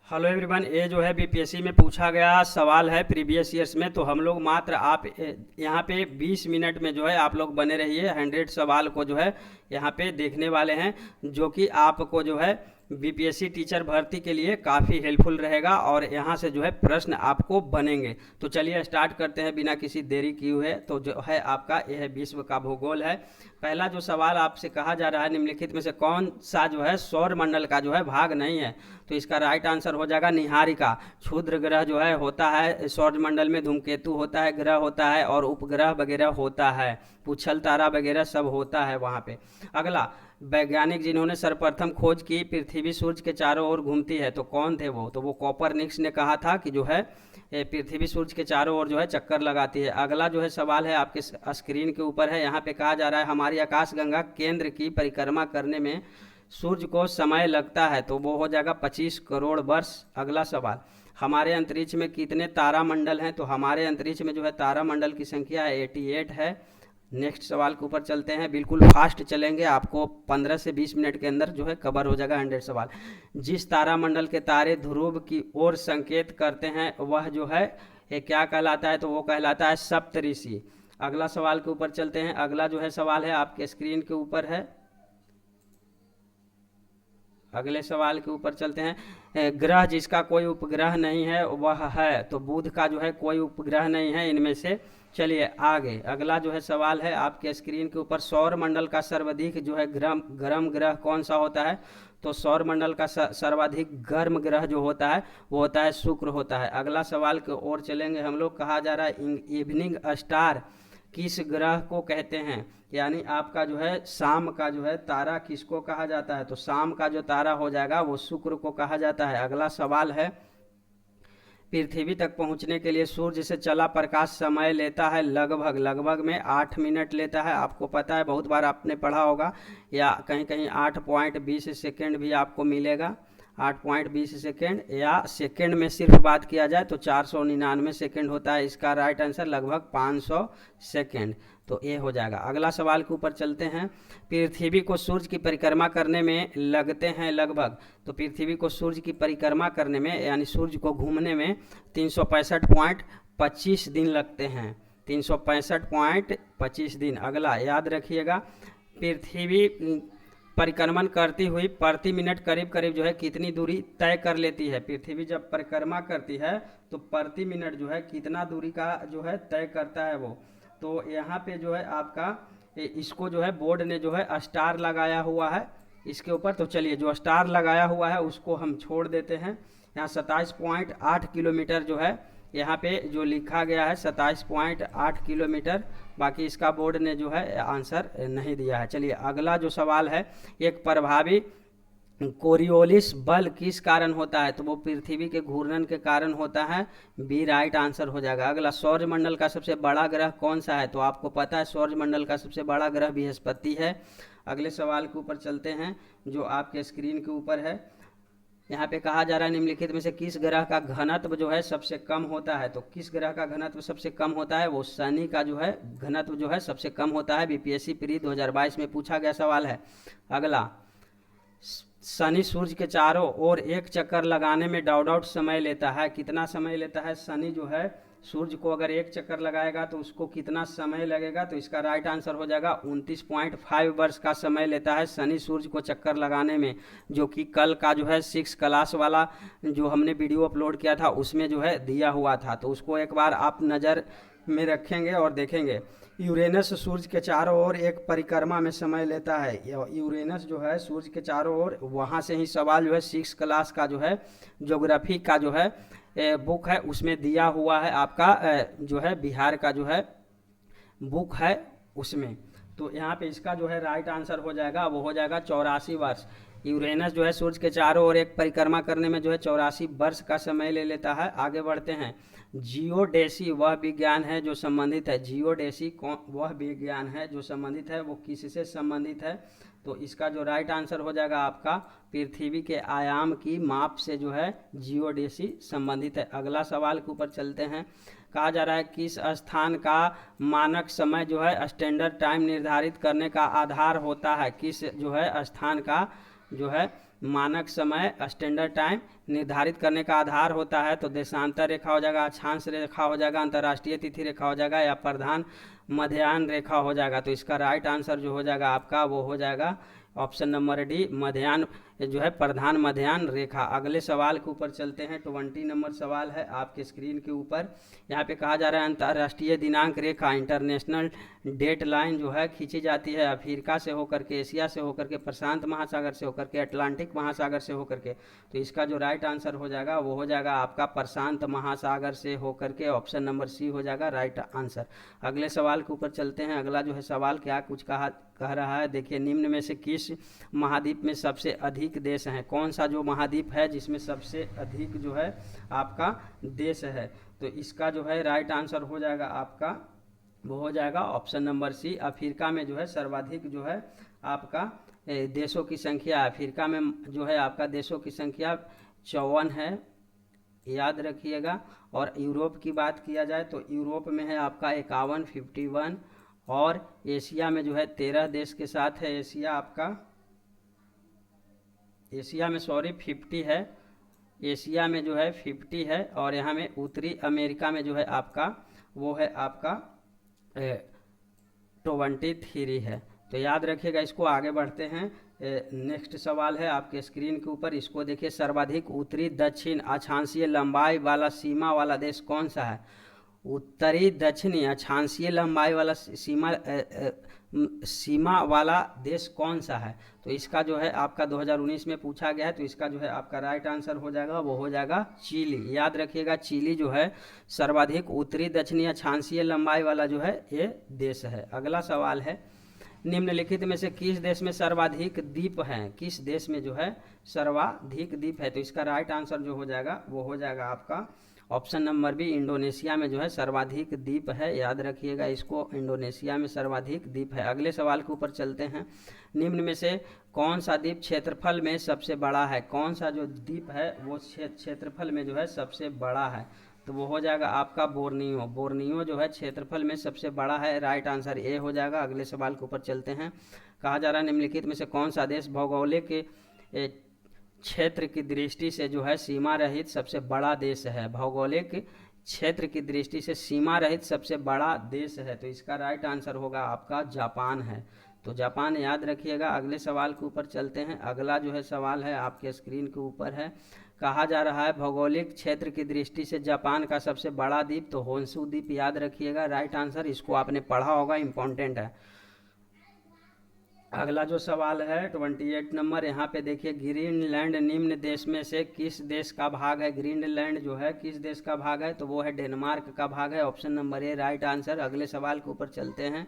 Hello everyone, ये जो है बीपीएससी में पूछा गया सवाल है प्रीवियस ईयर्स में। तो हम लोग मात्र आप यहाँ पे 20 मिनट में जो है आप लोग बने रहिए। 100 सवाल को जो है यहाँ पे देखने वाले हैं, जो कि आपको जो है बीपीएससी टीचर भर्ती के लिए काफ़ी हेल्पफुल रहेगा और यहाँ से जो है प्रश्न आपको बनेंगे। तो चलिए स्टार्ट करते हैं बिना किसी देरी किए हुए। तो जो है आपका यह है विश्व का भूगोल है। पहला जो सवाल आपसे कहा जा रहा है, निम्नलिखित में से कौन सा जो है सौर मंडल का जो है भाग नहीं है। तो इसका राइट आंसर हो जाएगा निहारिका। क्षुद्र ग्रह जो है होता है सौर मंडल में, धूमकेतु होता है, ग्रह होता है और उपग्रह वगैरह होता है, पुच्छल तारा वगैरह सब होता है वहाँ पे। अगला, वैज्ञानिक जिन्होंने सर्वप्रथम खोज की पृथ्वी सूर्य के चारों ओर घूमती है, तो कौन थे वो? तो वो कोपरनिकस ने कहा था कि जो है पृथ्वी सूर्य के चारों ओर जो है चक्कर लगाती है। अगला जो है सवाल है आपके स्क्रीन के ऊपर है। यहाँ पे कहा जा रहा है हमारी आकाशगंगा केंद्र की परिक्रमा करने में सूर्य को समय लगता है, तो वो हो जाएगा 25 करोड़ वर्ष। अगला सवाल, हमारे अंतरिक्ष में कितने तारामंडल हैं? तो हमारे अंतरिक्ष में जो है तारामंडल की संख्या 88 है। नेक्स्ट सवाल के ऊपर चलते हैं, बिल्कुल फास्ट चलेंगे, आपको 15 से 20 मिनट के अंदर जो है कवर हो जाएगा 100 सवाल। जिस तारामंडल के तारे ध्रुव की ओर संकेत करते हैं वह जो है ये क्या कहलाता है? तो वो कहलाता है सप्तऋषि। अगला सवाल के ऊपर चलते हैं। अगला जो है सवाल है आपके स्क्रीन के ऊपर है। अगले सवाल के ऊपर चलते हैं। ग्रह जिसका कोई उपग्रह नहीं है वह है, तो बुध का जो है कोई उपग्रह नहीं है इनमें से। चलिए आगे, अगला जो है सवाल है आपके स्क्रीन के ऊपर, सौर मंडल का सर्वाधिक जो है गर्म ग्रह कौन सा होता है? तो सौर मंडल का सर्वाधिक गर्म ग्रह जो होता है वो होता है शुक्र होता है। अगला सवाल की ओर चलेंगे हम लोग। कहा जा रहा है इवनिंग स्टार किस ग्रह को कहते हैं? यानी आपका जो है शाम का जो है तारा किसको कहा जाता है? तो शाम का जो तारा हो जाएगा वो शुक्र को कहा जाता है। अगला सवाल है, पृथ्वी तक पहुंचने के लिए सूर्य से चला प्रकाश समय लेता है लगभग में 8 मिनट लेता है। आपको पता है, बहुत बार आपने पढ़ा होगा, या कहीं कहीं 8.20 सेकेंड भी आपको मिलेगा। 8.20 सेकेंड, या सेकेंड में सिर्फ बात किया जाए तो 499 सेकेंड होता है। इसका राइट आंसर लगभग 500 सेकेंड। तो ये हो जाएगा। अगला सवाल के ऊपर चलते हैं। पृथ्वी को सूर्य की परिक्रमा करने में लगते हैं लगभग, तो पृथ्वी को सूर्य की परिक्रमा करने में यानी सूर्य को घूमने में 365.25 दिन लगते हैं। 365.25 दिन। अगला याद रखिएगा, पृथ्वी परिक्रमण करती हुई प्रति मिनट करीब करीब जो है कितनी दूरी तय कर लेती है? पृथ्वी जब परिक्रमा करती है तो प्रति मिनट जो है कितना दूरी का जो है तय करता है वो। तो यहाँ पे जो है आपका इसको जो है बोर्ड ने जो है स्टार लगाया हुआ है इसके ऊपर। तो चलिए, जो स्टार लगाया हुआ है उसको हम छोड़ देते हैं। यहाँ 27.8 किलोमीटर जो है यहाँ पे जो लिखा गया है 27.8 किलोमीटर। बाकी इसका बोर्ड ने जो है आंसर नहीं दिया है। चलिए अगला जो सवाल है, एक प्रभावी कोरियोलिस बल किस कारण होता है? तो वो पृथ्वी के घूर्णन के कारण होता है। बी राइट आंसर हो जाएगा। अगला, सौरमंडल का सबसे बड़ा ग्रह कौन सा है? तो आपको पता है सौरमंडल का सबसे बड़ा ग्रह बृहस्पति है। अगले सवाल के ऊपर चलते हैं जो आपके स्क्रीन के ऊपर है। यहाँ पे कहा जा रहा है निम्नलिखित में से किस ग्रह का घनत्व जो है सबसे कम होता है? तो किस ग्रह का घनत्व सबसे कम होता है? वो शनि का जो है घनत्व जो है सबसे कम होता है। बीपीएससी प्री 2022 में पूछा गया सवाल है। अगला, शनि सूर्य के चारों ओर एक चक्कर लगाने में डाउट समय लेता है। कितना समय लेता है? शनि जो है सूर्य को अगर एक चक्कर लगाएगा तो उसको कितना समय लगेगा? तो इसका राइट आंसर हो जाएगा 29.5 वर्ष का समय लेता है शनि सूर्य को चक्कर लगाने में, जो कि कल का जो है 6 क्लास वाला जो हमने वीडियो अपलोड किया था उसमें जो है दिया हुआ था। तो उसको एक बार आप नज़र में रखेंगे और देखेंगे। यूरेनस सूर्य के चारों ओर एक परिक्रमा में समय लेता है। यूरेनस जो है सूर्य के चारों ओर, वहाँ से ही सवाल जो है 6 क्लास का जो है ज्योग्राफी का जो है बुक है उसमें दिया हुआ है। आपका जो है बिहार का जो है बुक है उसमें। तो यहाँ पे इसका जो है राइट आंसर हो जाएगा, वो हो जाएगा 84 वर्ष। यूरेनस जो है सूर्य के चारों ओर एक परिक्रमा करने में जो है 84 वर्ष का समय ले लेता है। आगे बढ़ते हैं। जियोडेसी वह विज्ञान है जो संबंधित है। जियोडेसी वह विज्ञान है जो संबंधित है, वो किससे संबंधित है? तो इसका जो राइट आंसर हो जाएगा आपका पृथ्वी के आयाम की माप से जो है जियोडेसी संबंधित है। अगला सवाल के ऊपर चलते हैं। कहा जा रहा है किस स्थान का मानक समय जो है स्टैंडर्ड टाइम निर्धारित करने का आधार होता है? किस जो है स्थान का जो है मानक समय स्टैंडर्ड टाइम निर्धारित करने का आधार होता है। तो देशांतर रेखा हो जाएगा, अक्षांश रेखा हो जाएगा, अंतर्राष्ट्रीय तिथि रेखा हो जाएगा, या प्रधान मध्याह्न रेखा हो जाएगा। तो इसका राइट आंसर जो हो जाएगा आपका वो हो जाएगा ऑप्शन नंबर डी, मध्याह्न जो है प्रधान मध्याह्न रेखा। अगले सवाल के ऊपर चलते हैं। 20 नंबर सवाल है आपके स्क्रीन के ऊपर। यहाँ पे कहा जा रहा है अंतर्राष्ट्रीय दिनांक रेखा, इंटरनेशनल डेट लाइन जो है खींची जाती है अफ्रीका से होकर के, एशिया से होकर के, प्रशांत महासागर से होकर के, अटलांटिक महासागर से होकर के। तो इसका जो राइट आंसर हो जाएगा वो हो जाएगा आपका प्रशांत महासागर से होकर के, ऑप्शन नंबर सी हो जाएगा राइट आंसर। अगले सवाल के ऊपर चलते हैं। अगला जो है सवाल क्या कुछ कह रहा है, देखिए निम्न में से किस महाद्वीप में सबसे अधिक देश हैं। कौन सा जो महाद्वीप है जिसमें सबसे अधिक जो है आपका देश है। तो इसका जो है राइट आंसर हो जाएगा आपका वो हो जाएगा ऑप्शन नंबर सी, अफ्रीका में जो है सर्वाधिक जो है आपका देशों की संख्या। अफ्रीका में जो है आपका देशों की संख्या 54 है, याद रखिएगा। और यूरोप की बात किया जाए तो यूरोप में है आपका 51 और एशिया में जो है 13 देश के साथ है। एशिया में 50 है, एशिया में जो है 50 है। और यहाँ में उत्तरी अमेरिका में जो है आपका वो है आपका 23 है। तो याद रखिएगा। इसको आगे बढ़ते हैं। नेक्स्ट सवाल है आपके स्क्रीन के ऊपर, इसको देखिए। सर्वाधिक उत्तरी दक्षिण अक्षांशीय लंबाई वाला सीमा वाला देश कौन सा है। उत्तरी दक्षिणी अक्षांशीय लंबाई वाला सीमा वाला देश कौन सा है। तो इसका जो है आपका 2019 में पूछा गया है। तो इसका जो है आपका राइट आंसर हो जाएगा वो हो जाएगा चिली। याद रखिएगा, चिली जो है सर्वाधिक उत्तरी दक्षिणी अक्षांशीय लंबाई वाला जो है ये देश है। अगला सवाल है, निम्नलिखित में से किस देश में सर्वाधिक द्वीप हैं। किस देश में जो है सर्वाधिक द्वीप है। तो इसका राइट आंसर जो हो जाएगा वो हो जाएगा आपका ऑप्शन नंबर बी, इंडोनेशिया में जो है सर्वाधिक द्वीप है। याद रखिएगा इसको, इंडोनेशिया में सर्वाधिक द्वीप है। अगले सवाल के ऊपर चलते हैं। निम्न में से कौन सा द्वीप क्षेत्रफल में सबसे बड़ा है। कौन सा जो द्वीप है वो क्षेत्रफल में जो है सबसे बड़ा है। तो वो हो जाएगा आपका बोर्नियो। बोर्नियो जो है क्षेत्रफल में सबसे बड़ा है। राइट आंसर ए हो जाएगा। अगले सवाल के ऊपर चलते हैं। कहा जा रहा है निम्नलिखित में से कौन सा देश भौगोलिक क्षेत्र की दृष्टि से जो है सीमा रहित सबसे बड़ा देश है। भौगोलिक क्षेत्र की दृष्टि से सीमा रहित सबसे बड़ा देश है। तो इसका राइट आंसर होगा आपका जापान है। तो जापान याद रखिएगा। अगले सवाल के ऊपर चलते हैं। अगला जो है सवाल है आपके स्क्रीन के ऊपर है। कहा जा रहा है भौगोलिक क्षेत्र की दृष्टि से जापान का सबसे बड़ा द्वीप, तो होन्शु द्वीप याद रखिएगा राइट आंसर। इसको आपने पढ़ा होगा, इंपॉर्टेंट है। अगला जो सवाल है 28 नंबर, यहाँ पे देखिए ग्रीनलैंड निम्न देश में से किस देश का भाग है। ग्रीनलैंड जो है किस देश का भाग है। तो वो है डेनमार्क का भाग है। Option number A right answer. अगले सवाल के ऊपर चलते हैं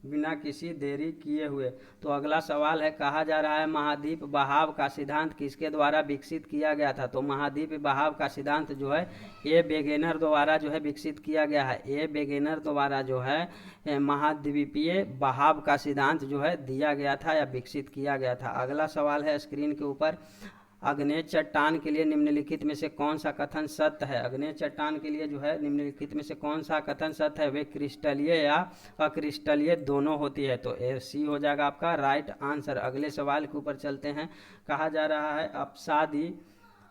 बिना किसी देरी किए हुए। तो अगला सवाल है, कहा जा रहा है महाद्वीप बहाव का सिद्धांत किसके द्वारा विकसित किया गया था। तो महाद्वीप बहाव का सिद्धांत जो है ए बेगेनर द्वारा जो है विकसित किया गया है। ए बेगेनर द्वारा जो है महाद्वीपीय बहाव का सिद्धांत जो है दिया गया था या विकसित किया गया था। अगला सवाल है स्क्रीन के ऊपर, अग्नेय चट्टान के लिए निम्नलिखित में से कौन सा कथन सत्य है। अग्नेय चट्टान के लिए जो है निम्नलिखित में से कौन सा कथन सत्य है। वे क्रिस्टलीय या अक्रिस्टलीय दोनों होती है। तो ए सी हो जाएगा आपका राइट आंसर। अगले सवाल के ऊपर चलते हैं। कहा जा रहा है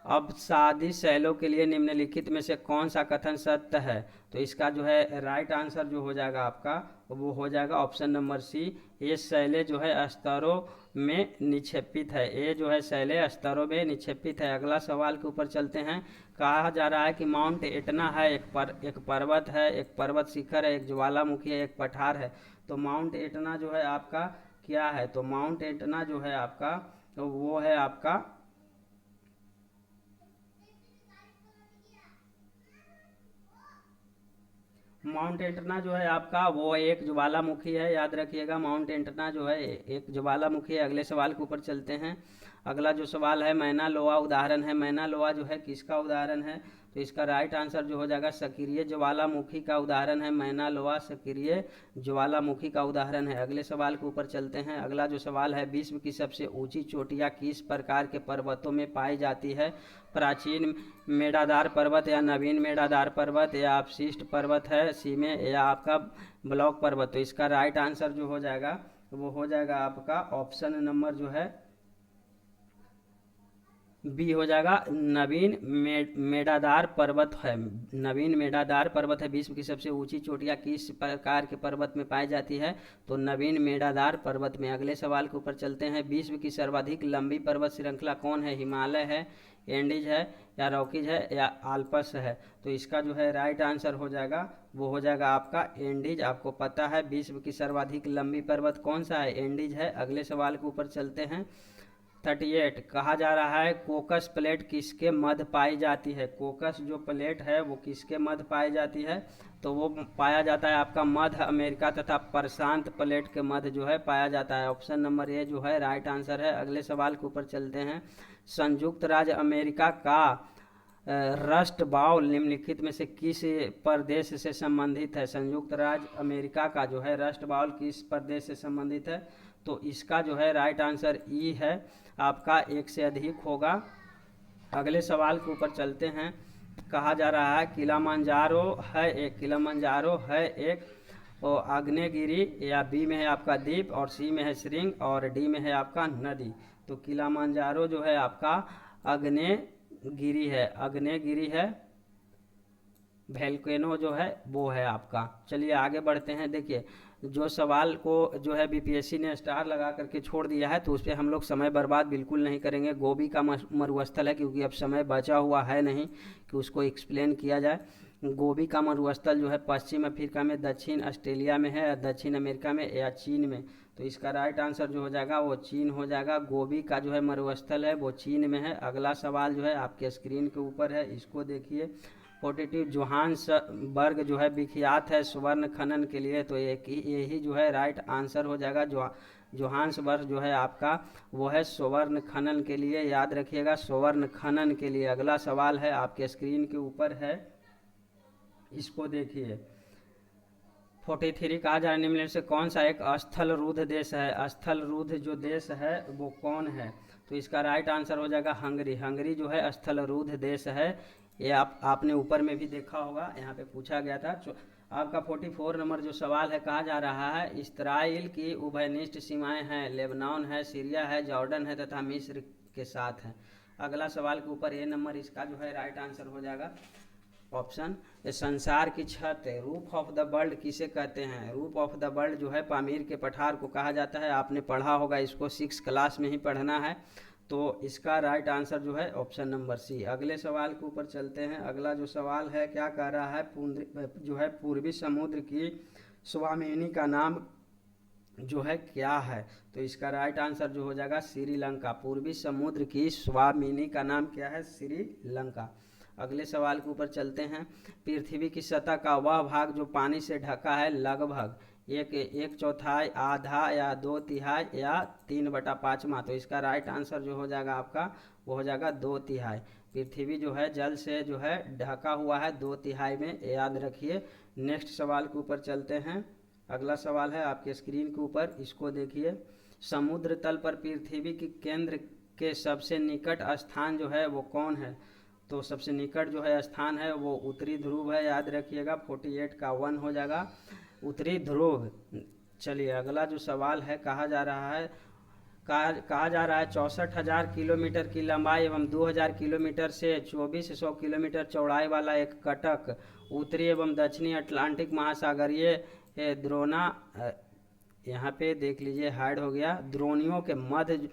अपसादी शैलों के लिए निम्नलिखित में से कौन सा कथन सत्य है। तो इसका जो है राइट आंसर जो हो जाएगा आपका वो हो जाएगा ऑप्शन नंबर सी, ये शैलें जो है स्तरों में निक्षेपित है। ये जो है शैलें स्तरों में निक्षेपित है। अगला सवाल के ऊपर चलते हैं। कहा जा रहा है कि माउंट एटना है एक पर्वत है, एक पर्वत शिखर है, एक ज्वालामुखी है, एक पठार है। तो माउंट एटना जो है आपका क्या है। तो माउंट एटना जो है आपका तो वो है आपका माउंट एटना जो है आपका वो एक ज्वालामुखी है। याद रखिएगा माउंट एटना जो है एक ज्वालामुखी है। अगले सवाल के ऊपर चलते हैं। अगला जो सवाल है मैना लोआ उदाहरण है। मैना लोआ जो है किसका उदाहरण है। तो इसका राइट आंसर जो हो जाएगा सक्रिय ज्वालामुखी का उदाहरण है। मैना लोआ सक्रिय ज्वालामुखी का उदाहरण है। अगले सवाल के ऊपर चलते हैं। अगला जो सवाल है, विश्व की सबसे ऊंची चोटियाँ किस प्रकार के पर्वतों में पाई जाती है। प्राचीन मेड़ादार पर्वत या नवीन मेड़ादार पर्वत या अपशिष्ट पर्वत है सी में, या आपका ब्लॉक पर्वत। तो इसका राइट आंसर जो हो जाएगा वो हो जाएगा आपका ऑप्शन नंबर जो है बी हो जाएगा नवीन मेडादार पर्वत है। नवीन मेडादार पर्वत है। विश्व की सबसे ऊंची चोटियां किस प्रकार के पर्वत में पाई जाती है? तो नवीन मेडादार पर्वत में। अगले सवाल के ऊपर चलते हैं। विश्व की सर्वाधिक लंबी पर्वत श्रृंखला कौन है? हिमालय है, एंडीज है, या रॉकीज है, या आल्पस है? तो इसका जो है राइट आंसर हो जाएगा वो हो जाएगा आपका एंडीज। आपको पता है विश्व की सर्वाधिक लंबी पर्वत कौन सा है? एंडीज है। अगले सवाल के ऊपर चलते हैं। 38 कहा जा रहा है कोकस प्लेट किसके मध्य पाई जाती है? कोकस जो प्लेट है वो किसके मध्य पाई जाती है? तो वो पाया जाता है आपका मध्य अमेरिका तथा प्रशांत प्लेट के मध्य जो है पाया जाता है। ऑप्शन नंबर ए जो है राइट आंसर है। अगले सवाल के ऊपर चलते हैं। संयुक्त राज्य अमेरिका का रस्ट बाउल निम्नलिखित में से किस प्रदेश से संबंधित है? संयुक्त राज्य अमेरिका का जो है रस्ट बाउल किस प्रदेश से संबंधित है? तो इसका जो है राइट आंसर ई है आपका, एक से अधिक होगा। अगले सवाल के ऊपर चलते हैं। कहा जा रहा है किलिमंजारो है एक, किलिमंजारो है एक और आग्नेयगिरी, या बी में है आपका द्वीप, और सी में है श्रृंग, और डी में है आपका नदी। तो किलिमंजारो जो है आपका आग्नेयगिरी है, आग्नेयगिरी है। वोल्केनो जो है वो है आपका। चलिए आगे बढ़ते हैं। देखिए जो सवाल को जो है बीपीएससी ने स्टार लगा करके छोड़ दिया है तो उस पर हम लोग समय बर्बाद बिल्कुल नहीं करेंगे। गोबी का मरुस्थल है, क्योंकि अब समय बचा हुआ है नहीं कि उसको एक्सप्लेन किया जाए। गोबी का मरुस्थल जो है पश्चिम अफ्रीका में, दक्षिण ऑस्ट्रेलिया में है, दक्षिण अमेरिका में, या चीन में? तो इसका राइट आंसर जो हो जाएगा वो चीन हो जाएगा। गोबी का जो है मरुस्थल है वो चीन में है। अगला सवाल जो है आपके स्क्रीन के ऊपर है, इसको देखिए। 42 जोहान्सबर्ग जो है विख्यात है स्वर्ण खनन के लिए, तो यही जो है राइट आंसर हो जाएगा। जोहान्सबर्ग जो है आपका वो है स्वर्ण खनन के लिए, याद रखिएगा स्वर्ण खनन के लिए। अगला सवाल है आपके स्क्रीन के ऊपर है, इसको देखिए। 43 कहा जा रहा है निम्नलिखित से कौन सा एक स्थल रुद्ध देश है? स्थल रुद्ध जो देश है वो कौन है? तो इसका राइट आंसर हो जाएगा हंगरी। हंगरी जो है स्थल रुद्ध देश है। ये आपने ऊपर में भी देखा होगा, यहाँ पे पूछा गया था। आपका 44 नंबर जो सवाल है, कहा जा रहा है इस्राइल की उभयनिष्ठ सीमाएं हैं, लेबनान है, सीरिया है, जॉर्डन है तथा मिस्र के साथ है। अगला सवाल के ऊपर ए नंबर, इसका जो है राइट आंसर हो जाएगा ऑप्शन। संसार की छत, रूफ ऑफ द वर्ल्ड किसे कहते हैं? रूफ ऑफ द वर्ल्ड जो है पामीर के पठार को कहा जाता है। आपने पढ़ा होगा इसको, 6 क्लास में ही पढ़ना है। तो इसका राइट आंसर जो है ऑप्शन नंबर सी। अगले सवाल के ऊपर चलते हैं। अगला जो सवाल है क्या कह रहा है, जो है पूर्वी समुद्र की स्वामिनी का नाम जो है क्या है? तो इसका राइट आंसर जो हो जाएगा श्रीलंका। पूर्वी समुद्र की स्वामिनी का नाम क्या है? श्रीलंका। अगले सवाल के ऊपर चलते हैं। पृथ्वी की सतह का वह भाग जो पानी से ढका है लगभग एक चौथाई, आधा, या 2/3, या 3/5। तो इसका राइट आंसर जो हो जाएगा आपका वो हो जाएगा 2/3। पृथ्वी जो है जल से जो है ढका हुआ है 2/3 में, याद रखिए। नेक्स्ट सवाल के ऊपर चलते हैं। अगला सवाल है आपके स्क्रीन के ऊपर, इसको देखिए। समुद्र तल पर पृथ्वी के केंद्र के सबसे निकट स्थान जो है वो कौन है? तो सबसे निकट जो है स्थान है वो उत्तरी ध्रुव है, याद रखिएगा। 48 का 1 हो जाएगा उत्तरी ध्रुव। चलिए अगला जो सवाल है, कहा जा रहा है 64,000 किलोमीटर की लंबाई एवं 2,000 किलोमीटर से 2400 किलोमीटर चौड़ाई वाला एक कटक उत्तरी एवं दक्षिणी अटलांटिक महासागरीय द्रोणा, यहाँ पे देख लीजिए हाइड हो गया, द्रोणियों के मध्य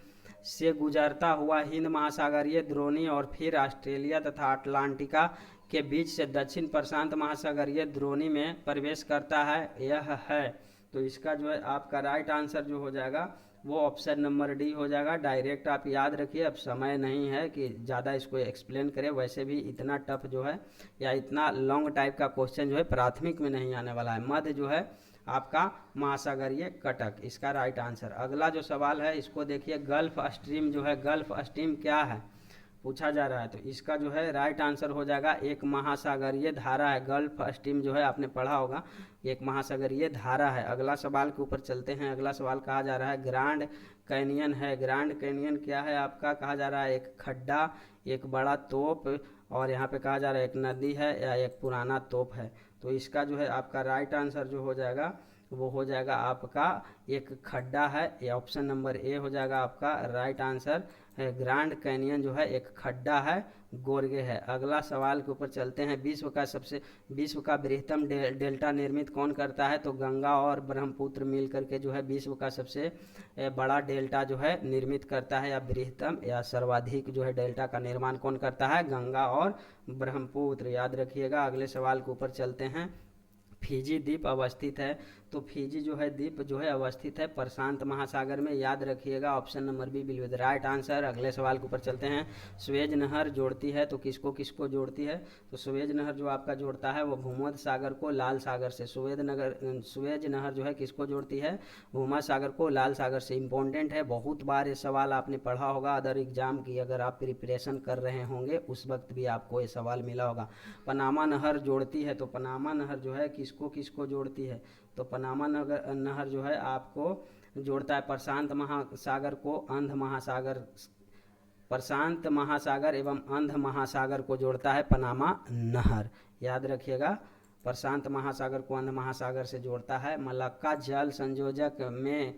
से गुजरता हुआ हिंद महासागरीय द्रोणी और फिर ऑस्ट्रेलिया तथा अटलांटिका के बीच से दक्षिण प्रशांत महासागरीय द्रोणी में प्रवेश करता है, यह है। तो इसका जो है आपका राइट आंसर जो हो जाएगा वो ऑप्शन नंबर डी हो जाएगा। डायरेक्ट आप याद रखिए, अब समय नहीं है कि ज़्यादा इसको एक्सप्लेन करें। वैसे भी इतना टफ जो है या इतना लॉन्ग टाइप का क्वेश्चन जो है प्राथमिक में नहीं आने वाला है। मध्य जो है आपका महासागरीय कटक, इसका राइट आंसर। अगला जो सवाल है इसको देखिए। गल्फ स्ट्रीम जो है, गल्फ स्ट्रीम क्या है पूछा जा रहा है, तो इसका जो है राइट आंसर हो जाएगा एक महासागरीय धारा है। गल्फ स्ट्रीम जो है आपने पढ़ा होगा, एक महासागरीय धारा है। अगला सवाल के ऊपर चलते हैं। अगला सवाल कहा जा रहा है ग्रैंड कैनियन है। ग्रैंड कैनियन क्या है आपका? कहा जा रहा है एक खड्डा, एक बड़ा तोप, और यहाँ पे कहा जा रहा है एक नदी है या एक पुराना तोप है। तो इसका जो है आपका राइट आंसर जो हो जाएगा वो हो जाएगा आपका एक खड्डा है, ये ऑप्शन नंबर ए हो जाएगा आपका राइट आंसर। ग्रैंड कैनियन जो है एक खड्डा है, गोरगे है। अगला सवाल के ऊपर चलते हैं। विश्व का बृहत्तम डेल्टा निर्मित कौन करता है? तो गंगा और ब्रह्मपुत्र मिल करके जो है विश्व का सबसे बड़ा डेल्टा जो है निर्मित करता है, या बृहत्तम या सर्वाधिक जो है डेल्टा का निर्माण कौन करता है? गंगा और ब्रह्मपुत्र, याद रखिएगा। अगले सवाल के ऊपर चलते हैं। फिजी द्वीप अवस्थित है, तो फिजी जो है द्वीप जो है अवस्थित है प्रशांत महासागर में, याद रखिएगा। Option number B will be the right answer. अगले सवाल के ऊपर चलते हैं। सुएज नहर जोड़ती है, तो किसको किसको जोड़ती है? तो सुएज नहर जो आपका जोड़ता है वो भूमध्य सागर को लाल सागर से। सुएज नहर जो है किसको जोड़ती है? भूमध्य सागर को लाल सागर से। इंपॉर्टेंट है, बहुत बार ये सवाल आपने पढ़ा होगा अदर एग्जाम की, अगर आप प्रिपरेशन कर रहे होंगे उस वक्त भी आपको ये सवाल मिला होगा। पनामा नहर जोड़ती है, तो पनामा नहर जो है किसको किसको जोड़ती है? तो पनामा नहर जो है आपको जोड़ता है प्रशांत महासागर को अंध महासागर, प्रशांत महासागर एवं अंध महासागर को जोड़ता है पनामा नहर, याद रखिएगा। प्रशांत महासागर को अंध महासागर से जोड़ता है। मलक्का जल संयोजक में